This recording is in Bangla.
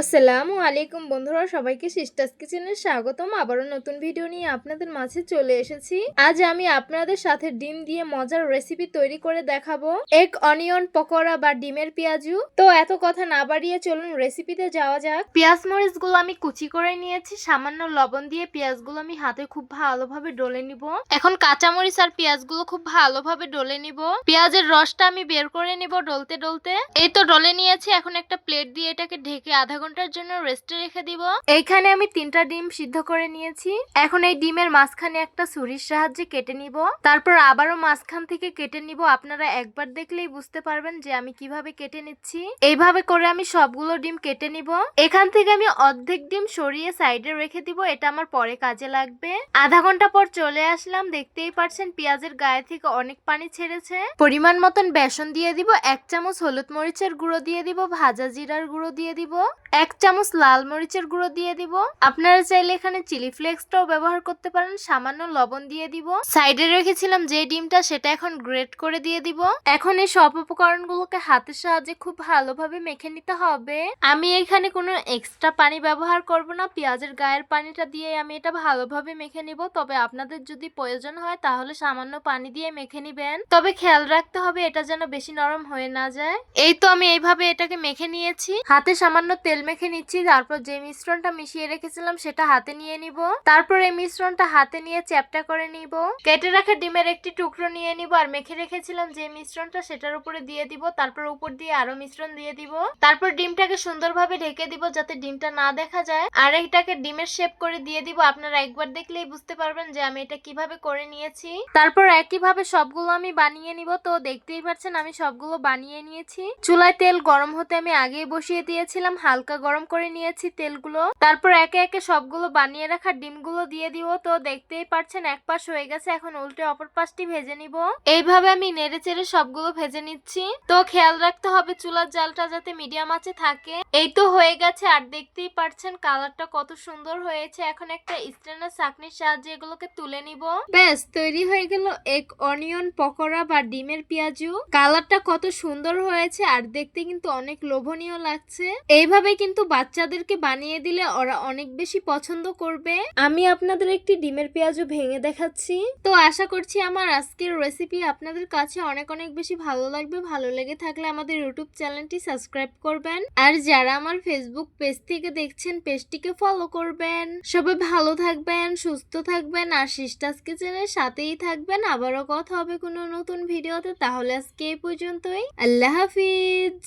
আসসালামু আলাইকুম বন্ধুরা, সবাইকে সিস্টার্স কিচেনে স্বাগতম। আবারও নতুন ভিডিও নিয়ে আপনাদের মাঝে চলে এসেছি। আজ আমি আপনাদের সাথে ডিম দিয়ে মজার রেসিপি তৈরি করে দেখাবো, এক অনিয়ন পকোড়া বা ডিমের পেঁয়াজু। তো এত কথা না বাড়িয়ে চলুন রেসিপিতে যাওয়া যাক। পেঁয়াজ মরিচ গুলো আমি কুচি করে নিয়েছি, সামান্য লবণ দিয়ে পেঁয়াজগুলো আমি হাতে খুব ভালোভাবে ডলে নিব। এখন কাঁচামরিচ আর পেঁয়াজগুলো খুব ভালোভাবে ডলে নিব। পেঁয়াজের রসটা আমি বের করে নিব ডলতে ডলতে। এই তো ডলে নিয়েছি। এখন একটা প্লেট দিয়ে এটাকে ঢেকে আধা ঘন্টার জন্য রেস্টে রেখে দিব। এইখানে আমি 3টা ডিম সিদ্ধ করে নিয়েছি। এখন এই ডিমের মাঝখানে একটা ছুরির সাহায্যে কেটে নিব, তারপর আবারও মাঝখান থেকে কেটে নিব। আপনারা একবার দেখলেই বুঝতে পারবেন যে আমি কিভাবে কেটে নিচ্ছি। এইভাবে করে আমি সবগুলো ডিম কেটে নিব। এখান থেকে আমি অর্ধেক ডিম সরিয়ে সাইডে রেখে দিব, এটা আমার পরে কাজে লাগবে। আধা ঘন্টা পর চলে আসলাম। দেখতেই পাচ্ছেন পেঁয়াজের গায়ে থেকে অনেক পানি ছেড়েছে। পরিমাণ মতন বেসন দিয়ে দিব, 1 চামচ হলুদ মরিচের গুঁড়ো দিয়ে দিব, ভাজা জিরার গুঁড়ো দিয়ে দিব, 1 চামচ লাল মরিচের গুঁড়ো দিয়ে দিব। আপনারা চাইলে এখানে চিলি ফ্লেক্সটাও ব্যবহার করতে পারেন। সামান্য লবণ দিয়ে দিব। সাইডে রেখেছিলাম যে ডিমটা, সেটা এখন গ্রেট করে দিয়ে দিব। এখন এই সব উপকরণগুলোকে হাতের সাহায্যে খুব ভালোভাবে মেখে নিতে হবে। আমি এখানে কোনো এক্সট্রা পানি ব্যবহার করব না, পেঁয়াজের গায়ের পানিটা দিয়ে আমি এটা ভালোভাবে মেখে নিব। তবে আপনাদের যদি প্রয়োজন হয় তাহলে সামান্য পানি দিয়ে মেখে নিবেন। তবে খেয়াল রাখতে হবে এটা যেন বেশি নরম হয়ে না যায়। এই তো আমি এইভাবে এটাকে মেখে নিয়েছি। হাতে সামান্য তেল মেখে নিচ্ছি। তারপর যে মিশ্রণটা মিশিয়ে রেখেছিলাম সেটা হাতে নিয়ে নিব। তারপর এই মিশ্রণটা হাতে নিয়ে চ্যাপটা করে নিব। কেটে রাখা ডিমের একটি টুকরো নিয়ে নিব আর মেখে রেখেছিলাম যে মিশ্রণটা সেটার উপরে দিয়ে দিব। তারপর উপর দিয়ে আরো মিশ্রণ দিয়ে দিব। তারপর ডিমটাকে সুন্দরভাবে ঢেকে দিব যাতে ডিমটা না দেখা যায়। আর এটাকে ডিমের শেপ করে দিয়ে দিব। আপনারা একবার দেখলেই বুঝতে পারবেন যে আমি এটা কিভাবে করে নিয়েছি। তারপর একইভাবে সবগুলো আমি বানিয়ে নিব। তো দেখতেই পাচ্ছেন আমি সবগুলো বানিয়ে নিয়েছি। চুলায় তেল গরম হতে আমি আগেই বসিয়ে দিয়েছিলাম, হালকা গরম করে নিয়েছি তেলগুলো। তারপর একে একে সবগুলো বানিয়ে রাখা ডিমগুলো দিয়ে দিব। তো দেখতেই পাচ্ছেন এক পাশ হয়ে গেছে, এখন উল্টে অপর পাশটি ভেজে নিব। এইভাবে আমি নেড়ে চেড়ে সবগুলো ভেজে নিচ্ছি। তো খেয়াল রাখতে হবে চুলার জালটা যাতে মিডিয়াম আঁচে থাকে। এই তো হয়ে গেছে। আর দেখতেই পাচ্ছেন কালারটা কত সুন্দর হয়েছে। এখন একটা স্ট্যান্ডার চাকনির সাহায্যে এগুলোকে তুলে নিব। ব্যাস তৈরি হয়ে গেল এক অনিয়ন পকোড়া বা ডিমের পেঁয়াজু। কালারটা কত সুন্দর হয়েছে আর দেখতে কিন্তু অনেক লোভনীয় লাগছে। এইভাবে কিন্তু বাচ্চাদেরকে বানিয়ে দিলে ওরা অনেক বেশি পছন্দ করবে। আমি আপনাদের একটি ডিমের পেঁয়াজু ভেঙে দেখাচ্ছি। তো আশা করছি আমার আজকের রেসিপি আপনাদের কাছে অনেক অনেক বেশি ভালো লাগবে। ভালো লেগে থাকলে আমাদের ইউটিউব চ্যানেলটি সাবস্ক্রাইব করবেন। আর যারা আমার ফেসবুক পেজ থেকে দেখছেন পেজটিকে ফলো করবেন। সবাই ভালো থাকবেন, সুস্থ থাকবেন আর সিস্টার্স কিচেনের সাথেই থাকবেন। আবারও কথা হবে কোনো নতুন ভিডিওতে। তাহলে আজকে এই পর্যন্তই। আল্লাহ হাফিজ।